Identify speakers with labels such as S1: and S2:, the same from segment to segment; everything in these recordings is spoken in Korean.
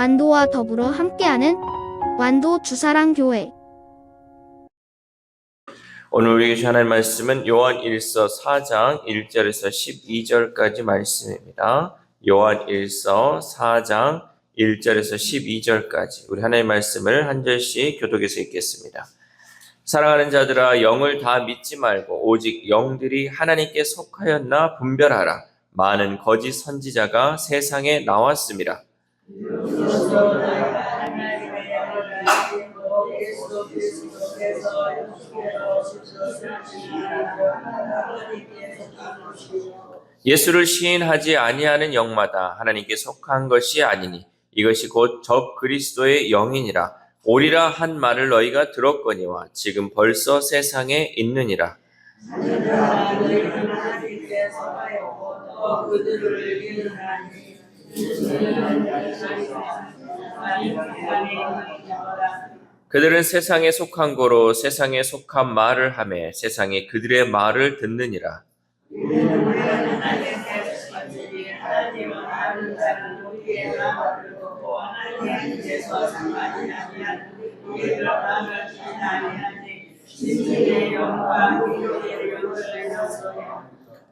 S1: 완도와 더불어 함께하는 완도 주사랑교회.
S2: 오늘 우리에게 주하는 말씀은 요한 1서 4장 1절에서 12절까지 말씀입니다. 요한 1서 4장 1절에서 12절까지 우리 하나님의 말씀을 한 절씩 교독해서 읽겠습니다. 사랑하는 자들아, 영을 다 믿지 말고 오직 영들이 하나님께 속하였나 분별하라. 많은 거짓 선지자가 세상에 나왔습니다. 예수를 시인하지 아니하는 영마다 하나님께 속한 것이 아니니 이것이 곧 적 그리스도의 영이니라. 오리라 한 말을 너희가 들었거니와 지금 벌써 세상에 있느니라. 그들은 세상에 속한 거로 세상에 속한 말을 하며 세상이 그들의 말을 듣느니라.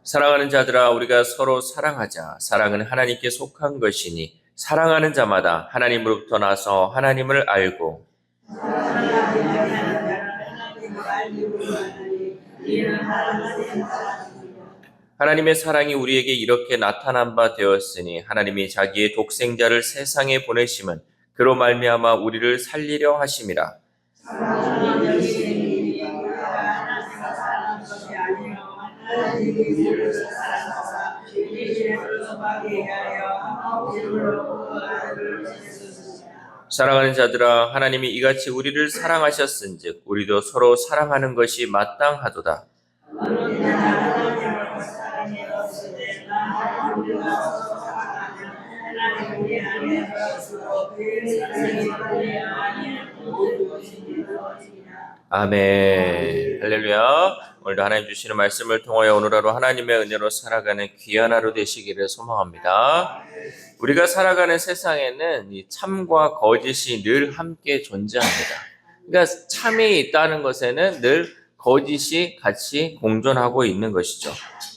S2: 사랑하는 자들아, 우리가 서로 사랑하자. 사랑은 하나님께 속한 것이니 사랑하는 자마다 하나님으로부터 나서 하나님을 알고 하나님의 사랑이 우리에게 이렇게 나타난 바 되었으니 하나님이 자기의 독생자를 세상에 보내심은 그로 말미암아 우리를 살리려 하심이라. 사랑하는 자들아, 하나님이 이같이 우리를 사랑하셨은즉 우리도 서로 사랑하는 것이 마땅하도다. 아멘. 할렐루야. 오늘도 하나님 주시는 말씀을 통하여 오늘 하루 하나님의 은혜로 살아가는 귀한 하루 되시기를 소망합니다. 우리가 살아가는 세상에는 이 참과 거짓이 늘 함께 존재합니다. 그러니까 참이 있다는 것에는 늘 거짓이 같이 공존하고 있는 것이죠.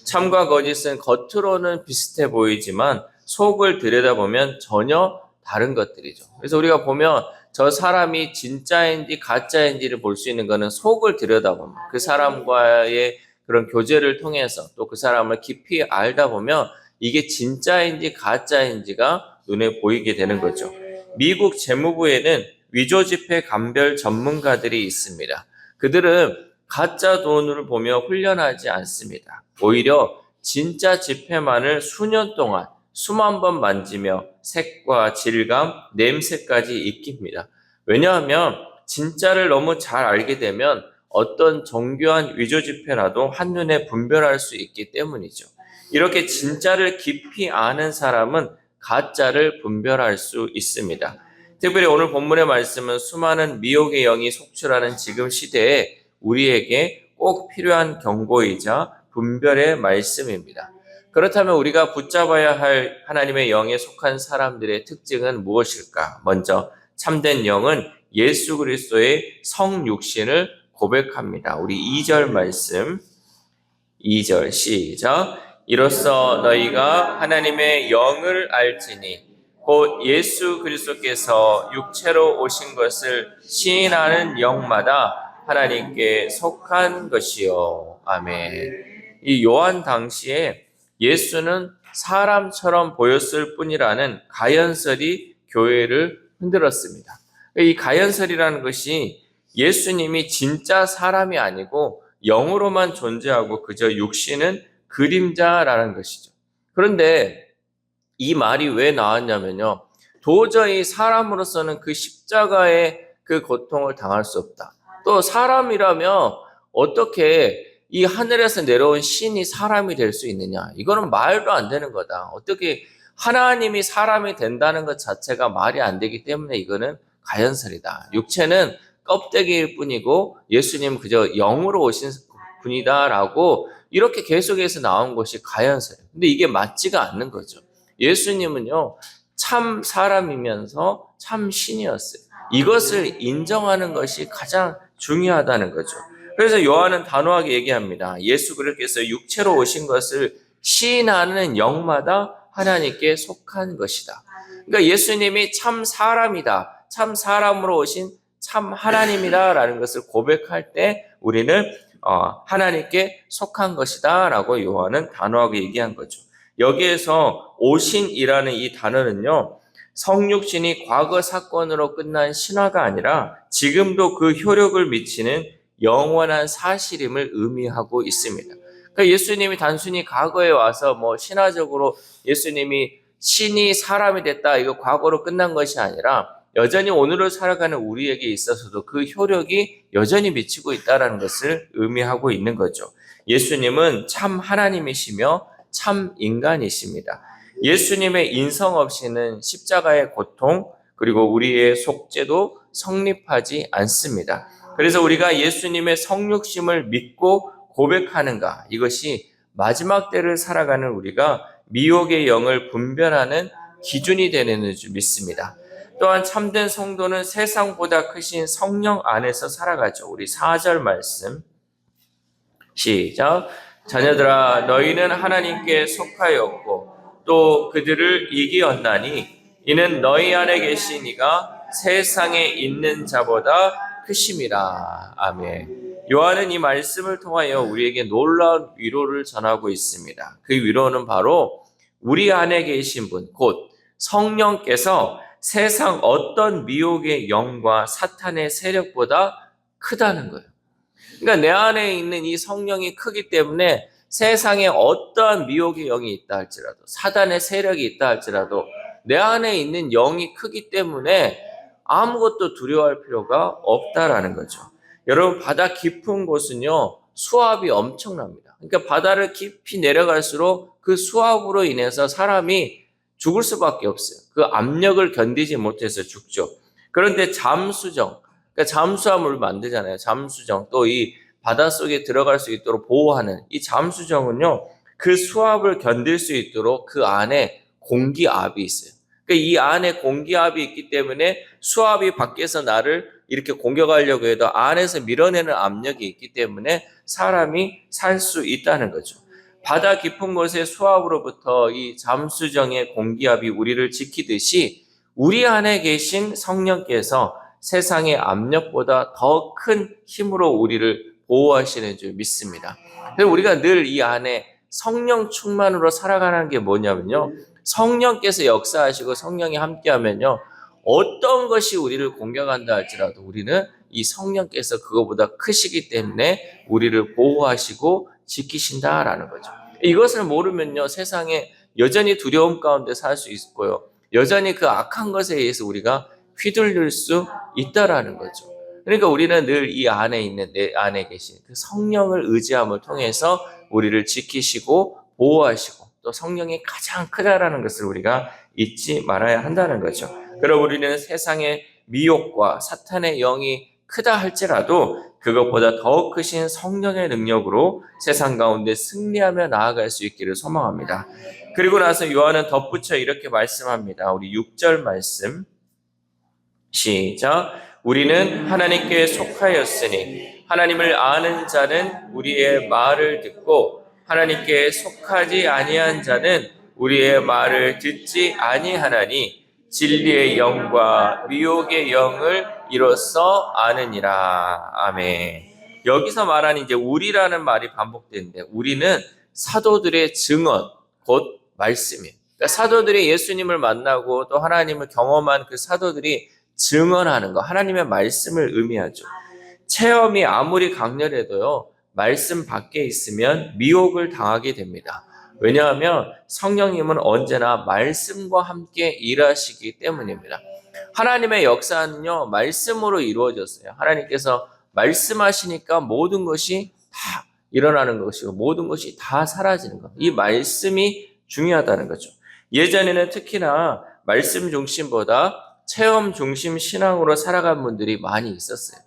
S2: 참과 거짓은 겉으로는 비슷해 보이지만 속을 들여다보면 전혀 다른 것들이죠. 그래서 우리가 보면 저 사람이 진짜인지 가짜인지를 볼 수 있는 것은 속을 들여다보면 그 사람과의 그런 교제를 통해서 또 그 사람을 깊이 알다 보면 이게 진짜인지 가짜인지가 눈에 보이게 되는 거죠. 미국 재무부에는 위조지폐 감별 전문가들이 있습니다. 그들은 가짜 돈을 보며 훈련하지 않습니다. 오히려 진짜 지폐만을 수년 동안 수만 번 만지며 색과 질감, 냄새까지 익힙니다. 왜냐하면 진짜를 너무 잘 알게 되면 어떤 정교한 위조지폐라도 한눈에 분별할 수 있기 때문이죠. 이렇게 진짜를 깊이 아는 사람은 가짜를 분별할 수 있습니다. 특별히 오늘 본문의 말씀은 수많은 미혹의 영이 속출하는 지금 시대에 우리에게 꼭 필요한 경고이자 분별의 말씀입니다. 그렇다면 우리가 붙잡아야 할 하나님의 영에 속한 사람들의 특징은 무엇일까? 먼저 참된 영은 예수 그리스도의 성육신을 고백합니다. 우리 2절 말씀, 2절 시작. 이로써 너희가 하나님의 영을 알지니 곧 예수 그리스도께서 육체로 오신 것을 시인하는 영마다 하나님께 속한 것이요. 아멘. 이 요한 당시에 예수는 사람처럼 보였을 뿐이라는 가연설이 교회를 흔들었습니다. 이 가연설이라는 것이 예수님이 진짜 사람이 아니고 영으로만 존재하고 그저 육신은 그림자라는 것이죠. 그런데 이 말이 왜 나왔냐면요. 도저히 사람으로서는 그 십자가의 그 고통을 당할 수 없다. 또 사람이라면 어떻게 이 하늘에서 내려온 신이 사람이 될 수 있느냐? 이거는 말도 안 되는 거다. 어떻게 하나님이 사람이 된다는 것 자체가 말이 안 되기 때문에 이거는 가연설이다. 육체는 껍데기일 뿐이고 예수님은 그저 영으로 오신 분이다라고 이렇게 계속해서 나온 것이 가연설이에요. 근데 이게 맞지가 않는 거죠. 예수님은요, 참 사람이면서 참 신이었어요. 이것을 인정하는 것이 가장 중요하다는 거죠. 그래서 요한은 단호하게 얘기합니다. 예수 그리스도께서 육체로 오신 것을 시인하는 영마다 하나님께 속한 것이다. 그러니까 예수님이 참 사람이다. 참 사람으로 오신 참 하나님이다 라는 것을 고백할 때 우리는 하나님께 속한 것이다 라고 요한은 단호하게 얘기한 거죠. 여기에서 오신이라는 이 단어는요, 성육신이 과거 사건으로 끝난 신화가 아니라 지금도 그 효력을 미치는 영원한 사실임을 의미하고 있습니다. 그러니까 예수님이 단순히 과거에 와서 신화적으로 예수님이 신이 사람이 됐다, 이거 과거로 끝난 것이 아니라 여전히 오늘을 살아가는 우리에게 있어서도 그 효력이 여전히 미치고 있다는 것을 의미하고 있는 거죠. 예수님은 참 하나님이시며 참 인간이십니다. 예수님의 인성 없이는 십자가의 고통 그리고 우리의 속죄도 성립하지 않습니다. 그래서 우리가 예수님의 성육심을 믿고 고백하는가, 이것이 마지막 때를 살아가는 우리가 미혹의 영을 분별하는 기준이 되는 줄 믿습니다. 또한 참된 성도는 세상보다 크신 성령 안에서 살아가죠. 우리 4절 말씀 시작. 자녀들아, 너희는 하나님께 속하였고 또 그들을 이기었나니 이는 너희 안에 계신 이가 세상에 있는 자보다 크심이라. 아멘. 요한은 이 말씀을 통하여 우리에게 놀라운 위로를 전하고 있습니다. 그 위로는 바로 우리 안에 계신 분, 곧 성령께서 세상 어떤 미혹의 영과 사탄의 세력보다 크다는 거예요. 그러니까 내 안에 있는 이 성령이 크기 때문에 세상에 어떠한 미혹의 영이 있다 할지라도, 사단의 세력이 있다 할지라도 내 안에 있는 영이 크기 때문에 아무것도 두려워할 필요가 없다라는 거죠. 여러분, 바다 깊은 곳은요, 수압이 엄청납니다. 그러니까 바다를 깊이 내려갈수록 그 수압으로 인해서 사람이 죽을 수밖에 없어요. 그 압력을 견디지 못해서 죽죠. 그런데 잠수정, 그러니까 잠수함을 만들잖아요. 잠수정, 또 이 바닷속에 들어갈 수 있도록 보호하는 이 잠수정은요, 그 수압을 견딜 수 있도록 그 안에 공기압이 있어요. 그러니까 이 안에 공기압이 있기 때문에 수압이 밖에서 나를 이렇게 공격하려고 해도 안에서 밀어내는 압력이 있기 때문에 사람이 살 수 있다는 거죠. 바다 깊은 곳의 수압으로부터 이 잠수정의 공기압이 우리를 지키듯이 우리 안에 계신 성령께서 세상의 압력보다 더 큰 힘으로 우리를 보호하시는 줄 믿습니다. 그래서 우리가 늘 이 안에 성령 충만으로 살아가는 게 뭐냐면요, 성령께서 역사하시고 성령이 함께하면요, 어떤 것이 우리를 공격한다 할지라도 우리는 이 성령께서 그거보다 크시기 때문에 우리를 보호하시고 지키신다라는 거죠. 이것을 모르면요, 세상에 여전히 두려움 가운데 살 수 있고요, 여전히 그 악한 것에 의해서 우리가 휘둘릴 수 있다라는 거죠. 그러니까 우리는 늘 이 안에 있는, 내 안에 계신 그 성령을 의지함을 통해서 우리를 지키시고 보호하시고 또 성령이 가장 크다라는 것을 우리가 잊지 말아야 한다는 거죠. 그럼 우리는 세상의 미혹과 사탄의 영이 크다 할지라도 그것보다 더 크신 성령의 능력으로 세상 가운데 승리하며 나아갈 수 있기를 소망합니다. 그리고 나서 요한은 덧붙여 이렇게 말씀합니다. 우리 6절 말씀 시작. 우리는 하나님께 속하였으니 하나님을 아는 자는 우리의 말을 듣고 하나님께 속하지 아니한 자는 우리의 말을 듣지 아니하나니 진리의 영과 미혹의 영을 이로써 아느니라. 아멘. 여기서 말하는 이제 우리라는 말이 반복되는데, 우리는 사도들의 증언, 곧 말씀이에요. 그러니까 사도들이 예수님을 만나고 또 하나님을 경험한 그 사도들이 증언하는 거, 하나님의 말씀을 의미하죠. 체험이 아무리 강렬해도요, 말씀 밖에 있으면 미혹을 당하게 됩니다. 왜냐하면 성령님은 언제나 말씀과 함께 일하시기 때문입니다. 하나님의 역사는요, 말씀으로 이루어졌어요. 하나님께서 말씀하시니까 모든 것이 다 일어나는 것이고 모든 것이 다 사라지는 것. 이 말씀이 중요하다는 거죠. 예전에는 특히나 말씀 중심보다 체험 중심 신앙으로 살아간 분들이 많이 있었어요.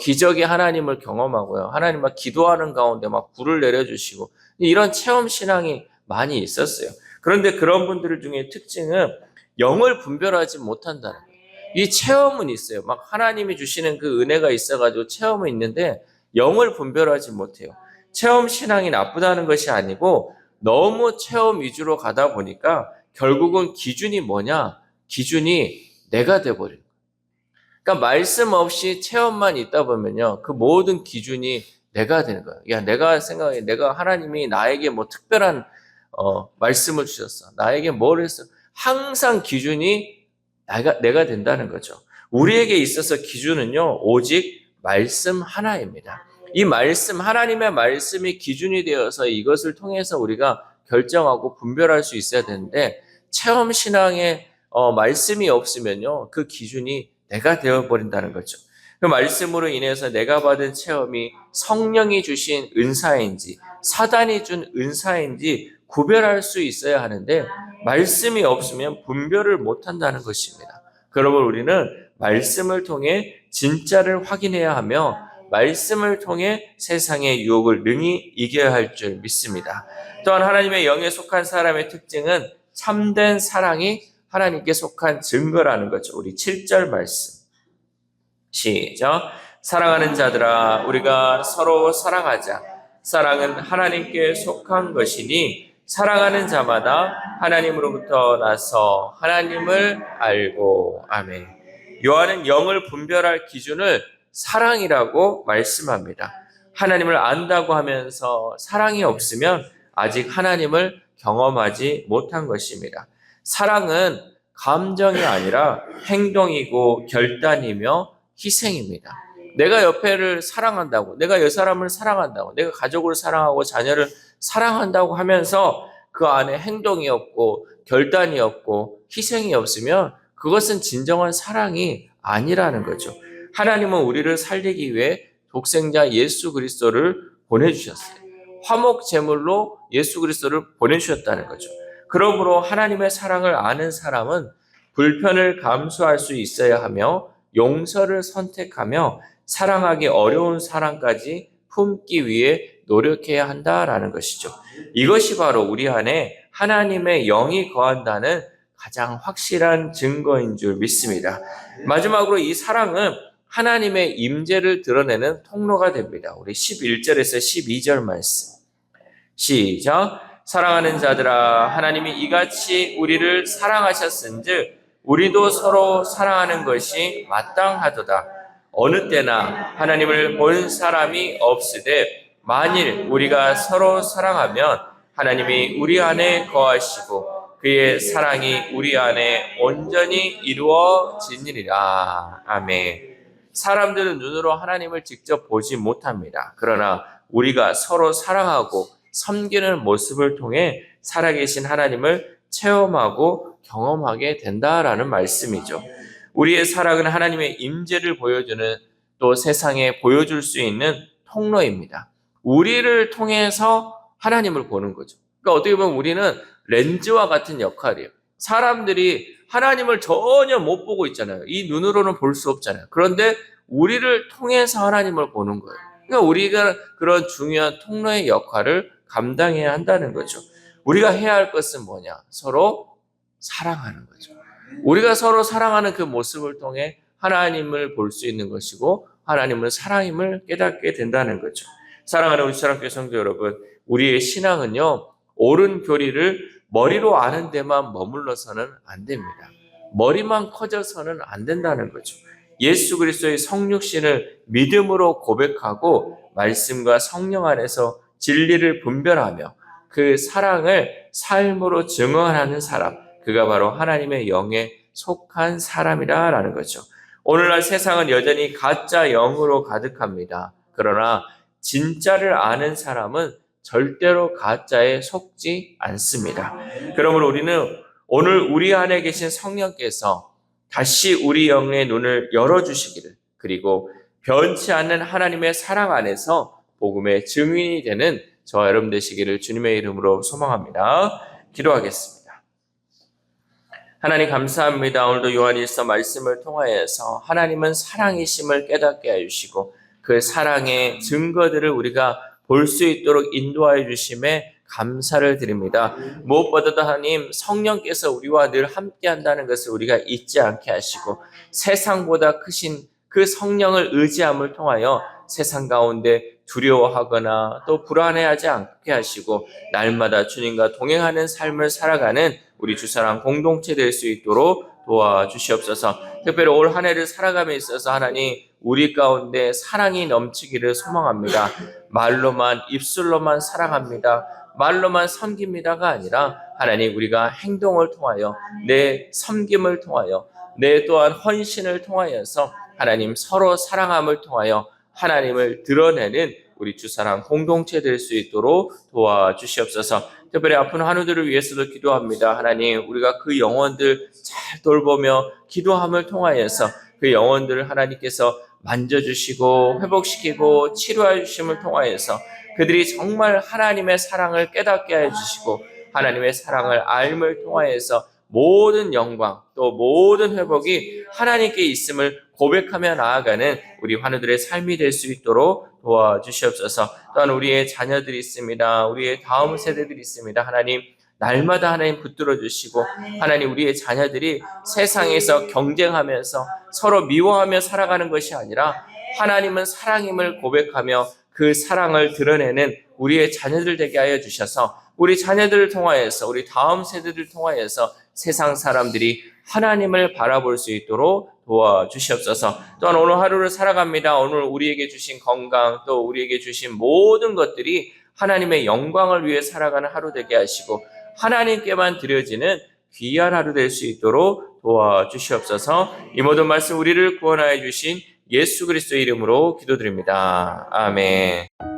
S2: 기적의 하나님을 경험하고요, 하나님 기도하는 가운데 불을 내려주시고 이런 체험 신앙이 많이 있었어요. 그런데 그런 분들 중에 특징은 영을 분별하지 못한다는 거예요. 이 체험은 있어요. 막 하나님이 주시는 그 은혜가 있어가지고 체험은 있는데 영을 분별하지 못해요. 체험 신앙이 나쁘다는 것이 아니고 너무 체험 위주로 가다 보니까 결국은 기준이 뭐냐? 기준이 내가 돼버려요. 그러니까 말씀 없이 체험만 있다 보면요, 그 모든 기준이 내가 되는 거예요. 야, 내가 생각해, 내가 하나님이 나에게 뭐 특별한 말씀을 주셨어. 나에게 뭘 했어? 항상 기준이 내가 된다는 거죠. 우리에게 있어서 기준은요, 오직 말씀 하나입니다. 이 말씀, 하나님의 말씀이 기준이 되어서 이것을 통해서 우리가 결정하고 분별할 수 있어야 되는데, 체험 신앙에 말씀이 없으면요, 그 기준이 내가 되어버린다는 거죠. 그 말씀으로 인해서 내가 받은 체험이 성령이 주신 은사인지 사단이 준 은사인지 구별할 수 있어야 하는데 말씀이 없으면 분별을 못한다는 것입니다. 그러므로 우리는 말씀을 통해 진짜를 확인해야 하며 말씀을 통해 세상의 유혹을 능히 이겨야 할 줄 믿습니다. 또한 하나님의 영에 속한 사람의 특징은 참된 사랑이 하나님께 속한 증거라는 거죠. 우리 7절 말씀 시작. 사랑하는 자들아 우리가 서로 사랑하자. 사랑은 하나님께 속한 것이니 사랑하는 자마다 하나님으로부터 나서 하나님을 알고. 아멘. 요한은 영을 분별할 기준을 사랑이라고 말씀합니다. 하나님을 안다고 하면서 사랑이 없으면 아직 하나님을 경험하지 못한 것입니다. 사랑은 감정이 아니라 행동이고 결단이며 희생입니다. 내가 옆에를 사랑한다고, 내가 이 사람을 사랑한다고, 내가 가족을 사랑하고 자녀를 사랑한다고 하면서 그 안에 행동이 없고 결단이 없고 희생이 없으면 그것은 진정한 사랑이 아니라는 거죠. 하나님은 우리를 살리기 위해 독생자 예수 그리스도를 보내주셨어요. 화목 제물로 예수 그리스도를 보내주셨다는 거죠. 그러므로 하나님의 사랑을 아는 사람은 불편을 감수할 수 있어야 하며 용서를 선택하며 사랑하기 어려운 사랑까지 품기 위해 노력해야 한다라는 것이죠. 이것이 바로 우리 안에 하나님의 영이 거한다는 가장 확실한 증거인 줄 믿습니다. 마지막으로 이 사랑은 하나님의 임재를 드러내는 통로가 됩니다. 우리 11절에서 12절 말씀 시작. 사랑하는 자들아 하나님이 이같이 우리를 사랑하셨은즉 우리도 서로 사랑하는 것이 마땅하도다. 어느 때나 하나님을 본 사람이 없으되 만일 우리가 서로 사랑하면 하나님이 우리 안에 거하시고 그의 사랑이 우리 안에 온전히 이루어지니라. 아멘. 사람들은 눈으로 하나님을 직접 보지 못합니다. 그러나 우리가 서로 사랑하고 섬기는 모습을 통해 살아계신 하나님을 체험하고 경험하게 된다라는 말씀이죠. 우리의 사랑은 하나님의 임재를 보여주는 또 세상에 보여줄 수 있는 통로입니다. 우리를 통해서 하나님을 보는 거죠. 그러니까 어떻게 보면 우리는 렌즈와 같은 역할이에요. 사람들이 하나님을 전혀 못 보고 있잖아요. 이 눈으로는 볼 수 없잖아요. 그런데 우리를 통해서 하나님을 보는 거예요. 그러니까 우리가 그런 중요한 통로의 역할을 감당해야 한다는 거죠. 우리가 해야 할 것은 뭐냐? 서로 사랑하는 거죠. 우리가 서로 사랑하는 그 모습을 통해 하나님을 볼 수 있는 것이고 하나님은 사랑임을 깨닫게 된다는 거죠. 사랑하는 우리 사랑교회 성도 여러분, 우리의 신앙은요, 옳은 교리를 머리로 아는 데만 머물러서는 안 됩니다. 머리만 커져서는 안 된다는 거죠. 예수 그리스도의 성육신을 믿음으로 고백하고 말씀과 성령 안에서 진리를 분별하며 그 사랑을 삶으로 증언하는 사람, 그가 바로 하나님의 영에 속한 사람이라는 거죠. 오늘날 세상은 여전히 가짜 영으로 가득합니다. 그러나 진짜를 아는 사람은 절대로 가짜에 속지 않습니다. 그러므로 우리는 오늘 우리 안에 계신 성령께서 다시 우리 영의 눈을 열어주시기를, 그리고 변치 않는 하나님의 사랑 안에서 복음의 증인이 되는 저와 여러분 되시기를 주님의 이름으로 소망합니다. 기도하겠습니다. 하나님 감사합니다. 오늘도 요한일서 말씀을 통하여서 하나님은 사랑이심을 깨닫게 해주시고 그 사랑의 증거들을 우리가 볼 수 있도록 인도하여 주심에 감사를 드립니다. 무엇보다도 하나님 성령께서 우리와 늘 함께 한다는 것을 우리가 잊지 않게 하시고 세상보다 크신 그 성령을 의지함을 통하여 세상 가운데 두려워하거나 또 불안해하지 않게 하시고 날마다 주님과 동행하는 삶을 살아가는 우리 주사랑 공동체 될 수 있도록 도와주시옵소서. 특별히 올 한 해를 살아감에 있어서 하나님 우리 가운데 사랑이 넘치기를 소망합니다. 말로만 입술로만 사랑합니다. 말로만 섬깁니다가 아니라 하나님 우리가 행동을 통하여 내 섬김을 통하여 내 또한 헌신을 통하여서 하나님 서로 사랑함을 통하여 하나님을 드러내는 우리 주사랑 공동체 될 수 있도록 도와주시옵소서. 특별히 아픈 한우들을 위해서도 기도합니다. 하나님 우리가 그 영혼들 잘 돌보며 기도함을 통하여서 그 영혼들을 하나님께서 만져주시고 회복시키고 치료해 주심을 통하여서 그들이 정말 하나님의 사랑을 깨닫게 해주시고 하나님의 사랑을 알음을 통하여서 모든 영광 또 모든 회복이 하나님께 있음을 고백하며 나아가는 우리 환우들의 삶이 될 수 있도록 도와주시옵소서. 또한 우리의 자녀들이 있습니다. 우리의 다음 세대들이 있습니다. 하나님 날마다 하나님 붙들어 주시고 하나님 우리의 자녀들이 세상에서 경쟁하면서 서로 미워하며 살아가는 것이 아니라 하나님은 사랑임을 고백하며 그 사랑을 드러내는 우리의 자녀들 되게 하여 주셔서 우리 자녀들을 통하여서 우리 다음 세대들을 통하여서 세상 사람들이 하나님을 바라볼 수 있도록 도와주시옵소서. 또한 오늘 하루를 살아갑니다. 오늘 우리에게 주신 건강 또 우리에게 주신 모든 것들이 하나님의 영광을 위해 살아가는 하루 되게 하시고 하나님께만 드려지는 귀한 하루 될 수 있도록 도와주시옵소서. 이 모든 말씀 우리를 구원하여 주신 예수 그리스도의 이름으로 기도드립니다. 아멘.